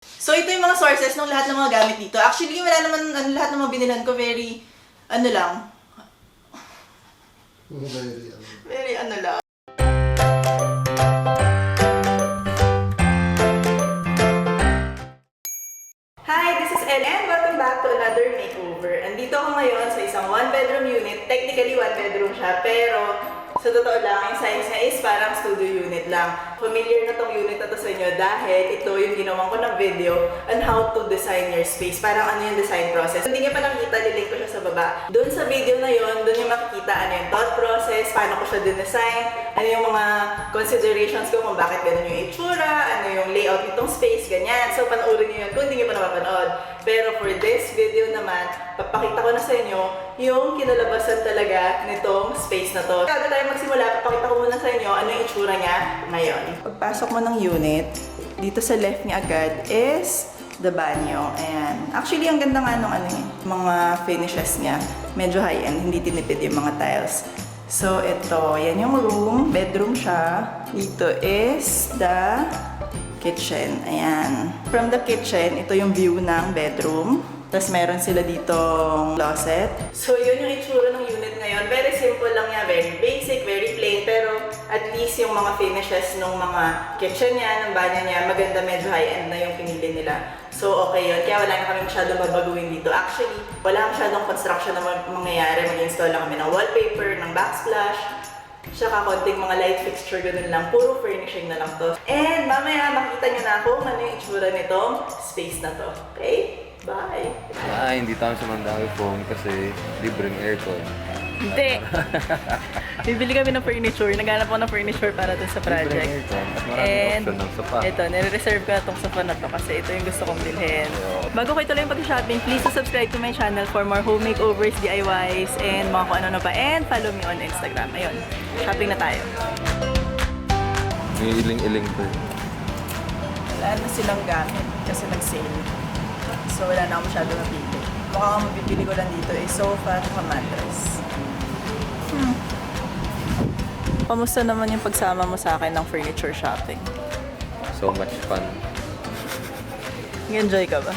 So, ito yung mga sources ng lahat ng mga gamit dito. Actually, wala naman, lahat ng mga binilhan ko, very, lang. Very, lang. Hi, this is Elle and welcome back to another makeover. Andito ako ngayon sa isang one-bedroom unit. Technically, one-bedroom siya, pero sa totoo lang, yung size niya is parang studio unit lang. Familiar na tong unit na to sa inyo dahil ito yung ginawan ko ng video on how to design your space. Parang ano yung design process. Kung hindi niya pa nakikita, lilink ko siya sa baba. Doon sa video na yon, doon yung makikita ano yung thought process, paano ko siya dinesign, ano yung mga considerations ko kung bakit ganun yung itsura, ano yung layout nitong space, ganyan. So, panoorin niyo yun kung hindi niyo pa napapanood. Pero for this video naman, papakita ko na sa inyo yung kinalabasan talaga nitong space na to. Bago tayo magsimula, papakita ko muna sa inyo ano yung itsura niya ngayon. Pagpasok mo ng unit, dito sa left niya agad is the banyo. Ayan. Actually, ang ganda nga nung mga finishes niya. Medyo high-end, hindi tinipid yung mga tiles. So, ito, yan yung room. Bedroom siya. Dito is the kitchen. Ayan. From the kitchen, ito yung view ng bedroom. Tapos meron sila ditong closet. So yun yung itsura ng unit ngayon. Very simple lang yan. Very basic, very plain. Pero at least yung mga finishes ng mga kitchen niya, ng banyo niya, maganda, medyo high-end na yung pinili nila. So okay yun. Kaya wala na kami masyadong babaguhin dito. Actually, wala masyadong construction na mangyayari. Mag-install lang kami ng wallpaper, ng backsplash. Tsaka konting mga light fixture, ganun lang. Puro furnishing na lang to. And mamaya makikita nyo na kung ano yung itsura nitong space na to. Okay? Bye! Hindi tayo sa Mandawi phone kasi libreng aircon. Hindi! Bibili kami ng furniture. Naghanap ako ng furniture para dun sa project. Libreng aircon at maraming option ng sofa. Ito, nire-reserve ko na itong sofa na to kasi ito yung gusto kong bilhin. Bago ko ituloy yung pag-shopping, please subscribe to my channel for more home makeovers, DIYs, and mga kung ano pa. And follow me on Instagram. Ayun, shopping na tayo. May iling-iling to. Wala na silang gamit kasi nag-sale. So wala na ako masyado mapili. Mukhang ang mabibili ko lang dito ay sofa at mattress. Kamusta naman yung pagsama mo sa akin ng furniture shopping? So much fun. Nag-enjoy ka ba?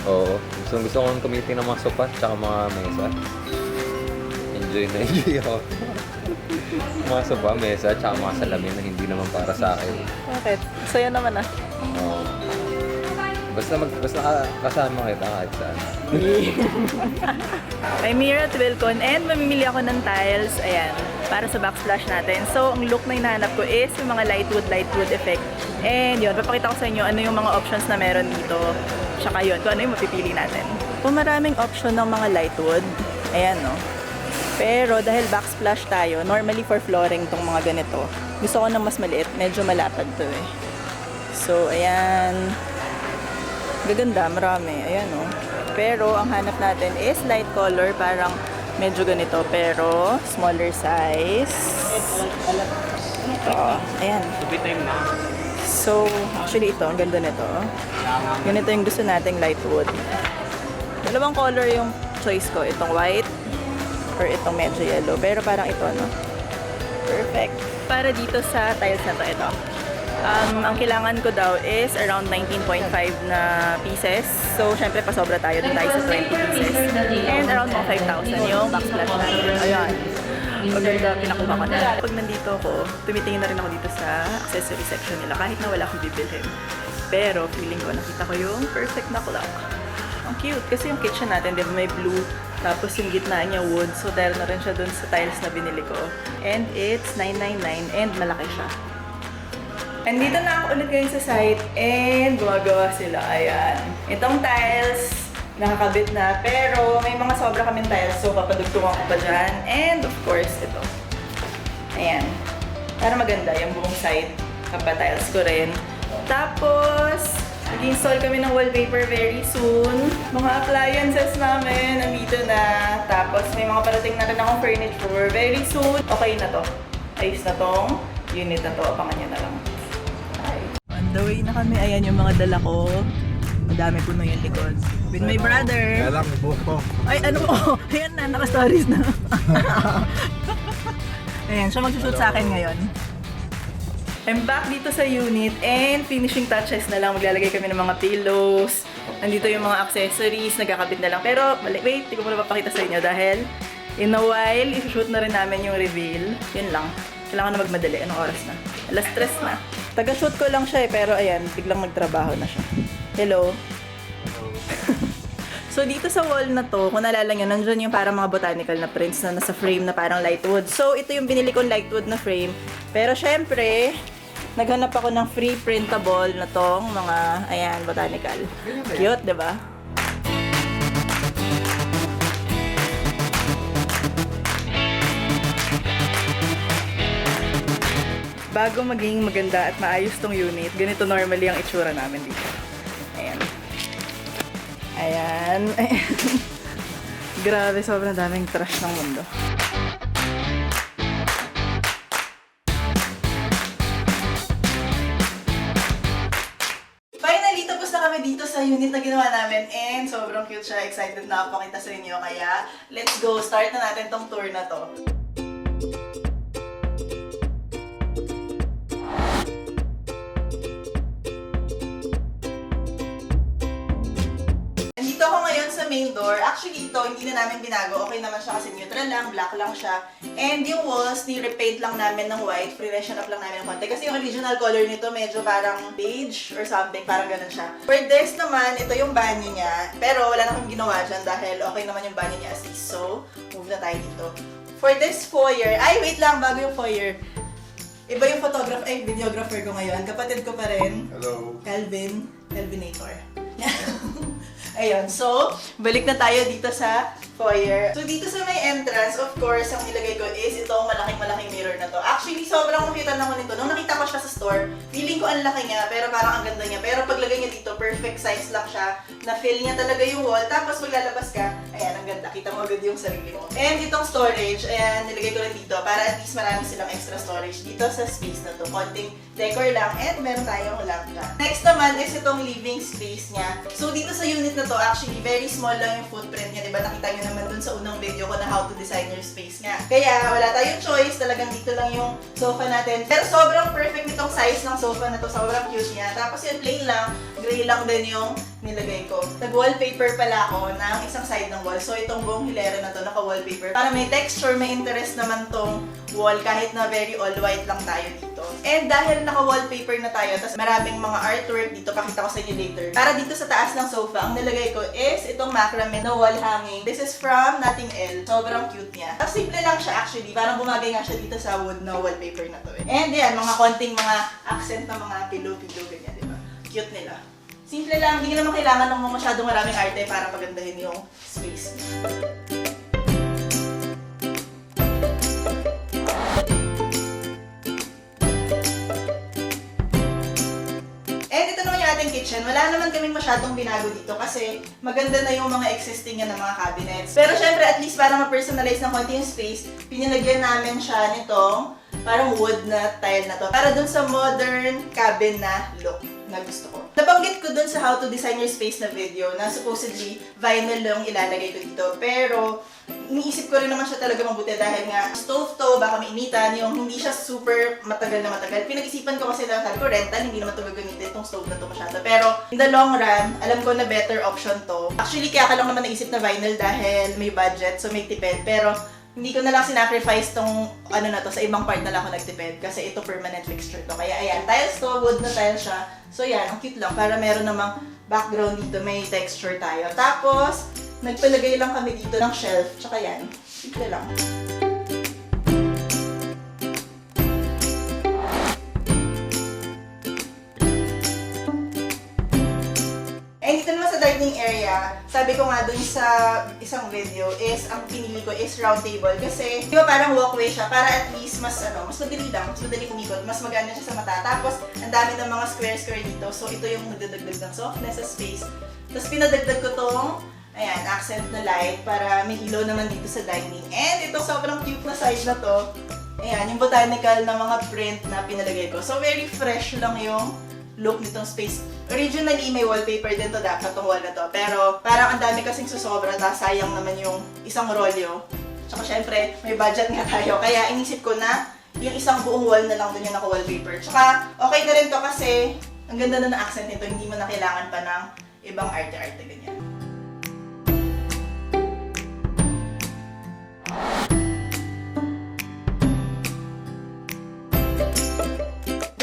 Oo. Gusto kong tumiting ng mga sofa at mga mesa. Enjoy na enjoy ako. Mga sofa, mesa at mga salamin na hindi naman para sa akin. Bakit? Saya naman ah. Oo. Basta kasama kita kahit saan. May mirror at Wilcon and mamimili ako ng tiles, ayan, para sa backsplash natin. So, ang look na hinahanap ko is yung mga light wood effect. And yun, papakita ko sa inyo ano yung mga options na meron dito. Tsaka yun, kung ano yung mapipili natin. Kung maraming option ng mga light wood, ayan no. Pero dahil backsplash tayo, normally for flooring tong mga ganito, gusto ko ng mas maliit, medyo malapad to eh. So, ayan. Gaganda, marami. Ayan o. Pero, ang hanap natin is light color. Parang medyo ganito. Pero, smaller size. Ito. Ayan. So, actually ito. Ang ganda nito. Ganito yung gusto nating light wood. Dalawang color yung choice ko. Itong white or itong medyo yellow. Pero parang ito, no? Perfect. Para dito sa tiles na to, ito. Ang kailangan ko daw is around 19.5 na pieces. So, syempre, pasobra tayo. Doon tayo sa 20 pieces. And around mga 5,000 yung backsplash natin. Ayan. Ang ganda, pinakuha ko na. Pag nandito ako, tumitingin na rin ako dito sa accessory section nila. Kahit na wala akong bibilhin. Pero, feeling ko, nakita ko yung perfect na clock. Ang cute. Kasi yung kitchen natin, di ba, may blue. Tapos yung gitna niya wood. So, dahil na rin siya dun sa tiles na binili ko. And it's $999 and malaki siya. Andito na ako ulit ngayon sa site and gumagawa sila. Ayan. Itong tiles, nakakabit na. Pero may mga sobra kaming tiles, so papadugtungan ko pa dyan. And of course, ito. Ayan. Para maganda yung buong site. Kapatiles ko rin. Tapos, mag-install kami ng wallpaper very soon. Mga appliances namin, nandito na. Tapos, may mga parating na rin akong furniture very soon. Okay na to. Ayos na tong unit na to. Abangan nyo na lang. On the way na kami. Ayan yung mga dala ko. Madami po na yung likod. With my brother. Kaya lang, ibuhok ko. Ay, ano mo? Ayan na, naka-stories na. Ayan, siya magsushoot sa akin ngayon. I'm back dito sa unit and finishing touches na lang. Maglalagay kami ng mga pillows. Nandito yung mga accessories, nagkakabit na lang. Pero, wait, hindi ko muna papakita sa inyo dahil in a while, isushoot na rin namin yung reveal. Yun lang. Kailangan na magmadali. Anong oras na? Alas 3 na. Taga-shoot ko lang siya pero ayan, biglang nagtrabaho na siya. Hello? So, dito sa wall na to, kung naalala nyo, nandun yung parang mga botanical na prints na nasa frame na parang lightwood. So, ito yung binili kong lightwood na frame. Pero, syempre, naghanap ako ng free printable na tong mga, ayan, botanical. Cute, diba? Bago maging maganda at maayos tong unit, ganito normally ang itsura namin dito. Ayan. Ayan. Grabe, sobrang daming trash ng mundo. Finally, tapos na kami dito sa unit na ginawa namin and sobrang cute siya. Excited na ako pakita sa inyo. Kaya, let's go. Start na natin tong tour na to. Main door. Actually, ito, hindi na namin binago. Okay naman siya kasi neutral lang, black lang siya. And yung walls, ni-repaint lang namin ng white. Freshen up lang namin ng konti. Kasi yung original color nito, medyo parang beige or something. Parang ganun siya. For this naman, ito yung banyo niya. Pero wala na akong ginawa dyan dahil okay naman yung banyo niya as is. So, move na tayo dito. For this foyer, ay wait lang, bago yung foyer. Iba yung videographer ko ngayon. Kapatid ko pa rin. Hello. Calvinator. Ayun, so, balik na tayo dito sa foyer. So, dito sa may entrance, of course, ang nilagay ko is itong malaking mirror na to. Actually, sobrang makita lang ko nito. Nung nakita ko siya sa store, feeling ko ang laki niya, pero parang ang ganda niya. Pero paglagay niya dito, perfect size lang siya. Na-fill niya talaga yung wall. Tapos, maglalabas ka, ayan, ang ganda. Kita mo agad yung sarili mo. And itong storage, ayan, nilagay ko rin dito para at least marami silang extra storage dito sa space na to. Konting decor lang, and meron tayong lamp dyan. Next naman is itong living space niya. So, dito sa unit na to, actually, very small lang yung footprint niya. Diba, nakita niyo naman dun sa unang video ko na how to design your space nga. Kaya, wala tayong choice. Talagang dito lang yung sofa natin. Pero sobrang perfect nitong size ng sofa na to. Sobrang cute niya. Tapos yun, plain lang. Gray lang din yung nilagay ko. Nag-wallpaper pala ako ng isang side ng wall. So, itong buong hilera na to, naka-wallpaper. Para may texture, may interest naman tong wall kahit na very all white lang tayo dito. And dahil naka-wallpaper na tayo, tapos maraming mga artwork dito, pakita ko sa inyo later. Para dito sa taas ng sofa, ang nilagay ko is itong macrame na wall hanging. This is from Elle. Sobrang cute niya. Tapos simple lang siya actually. Parang bumagay nga siya dito sa wood na wallpaper na to. And yan, mga konting mga accent na mga pillow-pillow ganyan, di ba? Cute nila. Simple lang, hindi naman kailangan ng masyadong maraming arte para pagandahin yung space. And ito naman yung ating kitchen. Wala naman kaming masyadong binago dito kasi maganda na yung mga existing na mga cabinets. Pero syempre, at least para ma-personalize ng konti yung space, pinilagyan namin siya nitong parang wood na tile na to. Para dun sa modern cabin na look na gusto ko. Nabanggit ko dun sa how to design your space na video na supposedly vinyl lang ilalagay ko dito. Pero iniisip ko rin naman siya talaga mabuti dahil nga stove to, baka mainitan, yung hindi siya super matagal na matagal. Pinag-isipan ko kasi na sabi ko rental, hindi naman ito gagamitin itong stove na to masyado. Pero in the long run, alam ko na better option to. Actually, kaya ka lang naman naisip na vinyl dahil may budget, so may tipid. Pero hindi ko na lang sinacrifice tong ano na to, sa ibang part na lang ako nagtipid kasi ito permanent fixture to. Kaya ayan, tiles to, wood na tile siya. So yan, ang cute lang para meron namang background dito, may texture tayo. Tapos, nagpalagay lang kami dito ng shelf, tsaka yan, simple lang. And dito naman sa dining area, sabi ko nga dun sa isang video is, ang pinili ko is round table kasi, di ba parang walkway siya, para at least mas madali lang, mas madali kumikot, mas maganda siya sa mata. Tapos, ang dami ng mga square dito, so ito yung nagdadagdag ng softness sa space. Tapos pinadagdag ko tong, ayan, accent na light para may ilaw naman dito sa dining. And ito sobrang cute na size na to. Ayan, yung botanical na mga print na pinalagay ko. So, very fresh lang yung look nitong space. Originally, may wallpaper din to dapat itong wall na to. Pero parang ang dami kasing susobra, sayang naman yung isang rolyo. Tsaka syempre, may budget nga tayo. Kaya inisip ko na yung isang buong wall na lang dun yung naka-wallpaper. Tsaka, okay na rin to kasi ang ganda na ng accent nito, hindi mo na kailangan pa ng ibang arte-arte ganyan.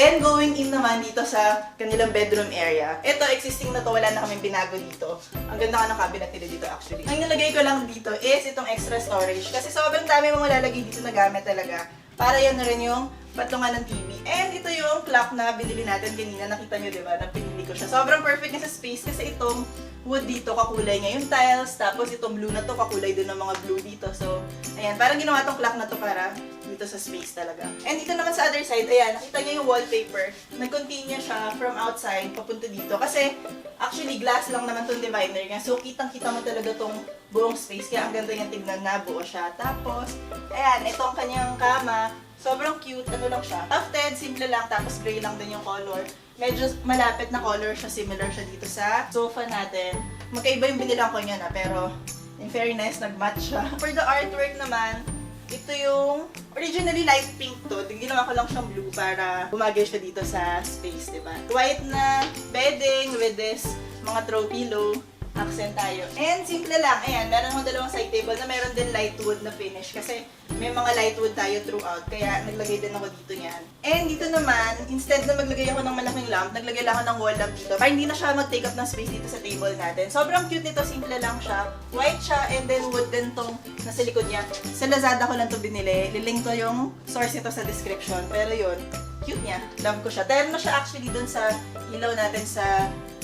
Then, going in naman dito sa kanilang bedroom area. Ito, existing na to, wala na kaming binago dito. Ang ganda ka ng cabinet nila dito actually. Ang nilagay ko lang dito is itong extra storage. Kasi sobrang dami mong malalagay dito na gamit talaga. Para yan na rin yung patungan ng TV. And ito yung clock na binili natin kanina. Nakita nyo, di ba? Na pinili ko siya. Sobrang perfect niya sa space kasi itong wood dito, kakulay niya yung tiles. Tapos itong blue na to, kakulay din ng mga blue dito. So, ayan. Parang ginawa tong clock na to para dito sa space talaga. And dito naman sa other side, ayan, nakita niyo yung wallpaper. Nag-continue siya from outside papunta dito. Kasi, actually, glass lang naman tong divider niya. So, kitang-kita mo talaga tong buong space. Kaya ang ganda niya tignan na buo siya. Tapos, ayan, itong kanyang kama. Sobrang cute. Ano lang siya? Tufted, simple lang. Tapos, gray lang din yung color. Medyo malapit na color siya. Similar siya dito sa sofa natin. Magkaiba yung binilang ko niya na. Pero, in fairness, nag-match siya. For the artwork naman, ito yung originally light pink to. Ginawa ko lang siyang blue para bumagay siya dito sa space, diba? White na bedding with this mga throw pillow. Accent tayo. And simple lang. Ayan, meron akong dalawang side table na meron din light wood na finish kasi may mga light wood tayo throughout. Kaya naglagay din ako dito niyan. And dito naman, instead na maglagay ako ng malaking lamp, naglagay lang ako ng wall lamp dito para hindi na siya mag-take up ng space dito sa table natin. Sobrang cute nito. Simple lang siya. White siya and then wood din tong nasa likod niya. Sa Lazada ko lang to binili. Lilink ko yung source nito sa description. Pero yun, cute niya. Love ko siya. Terno siya actually dun sa ilaw natin sa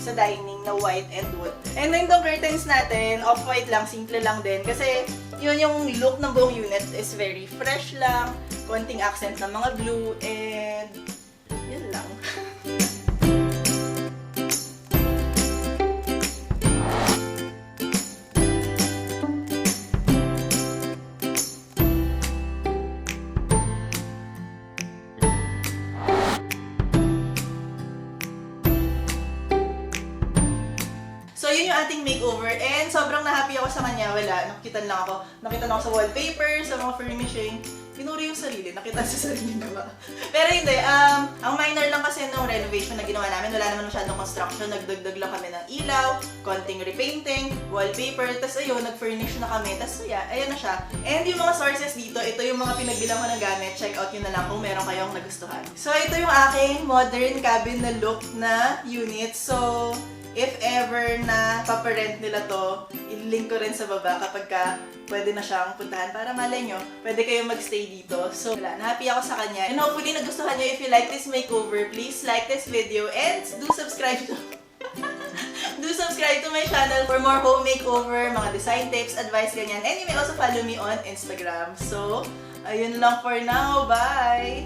dining na white and wood. And then itong curtains natin, off-white lang, simple lang din. Kasi yun yung look ng buong unit is very fresh lang, konting accent ng mga blue, and yun lang. So, yun yung ating makeover. And sobrang na-happy ako sa kanya. Wala, nakita lang ako. Nakita lang ako sa wallpaper, sa mga furnishing. Pinuri yung sarili. Nakita sa sarili na ba? Pero hindi. Ang minor lang kasi nung renovation na ginawa namin, wala naman masyadong construction. Nagdagdag lang kami ng ilaw, konting repainting, wallpaper. Tapos ayun, nag-furnish na kami. Tapos ayan na siya. And yung mga sources dito, ito yung mga pinagbilang ko ng gamit. Check out yun na lang kung meron kayong nagustuhan. So, ito yung aking modern cabin na look na unit. So, if ever na paparent nila to, i-link ko rin sa baba kapag ka pwede na siyang puntahan para malay nyo, pwede kayong magstay dito. So, wala, na-happy ako sa kanya. And hopefully nagustuhan nyo. If you like this makeover, please like this video and do subscribe to my channel for more home makeover, mga design tips, advice, ganyan. And you may also follow me on Instagram. So, ayun lang for now. Bye!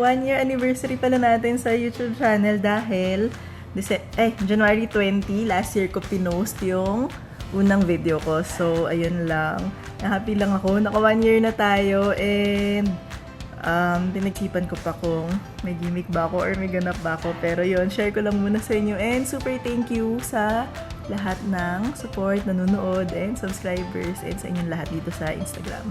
One-year anniversary pala natin sa YouTube channel dahil January 20, last year ko pinost yung unang video ko. So, ayun lang. Happy lang ako. Naka 1 year na tayo and pinagsipan ko pa kung may gimmick ba ako or may ganap ba ako. Pero yun, share ko lang muna sa inyo and super thank you sa lahat ng support, nanonood, and subscribers and sa inyong lahat dito sa Instagram.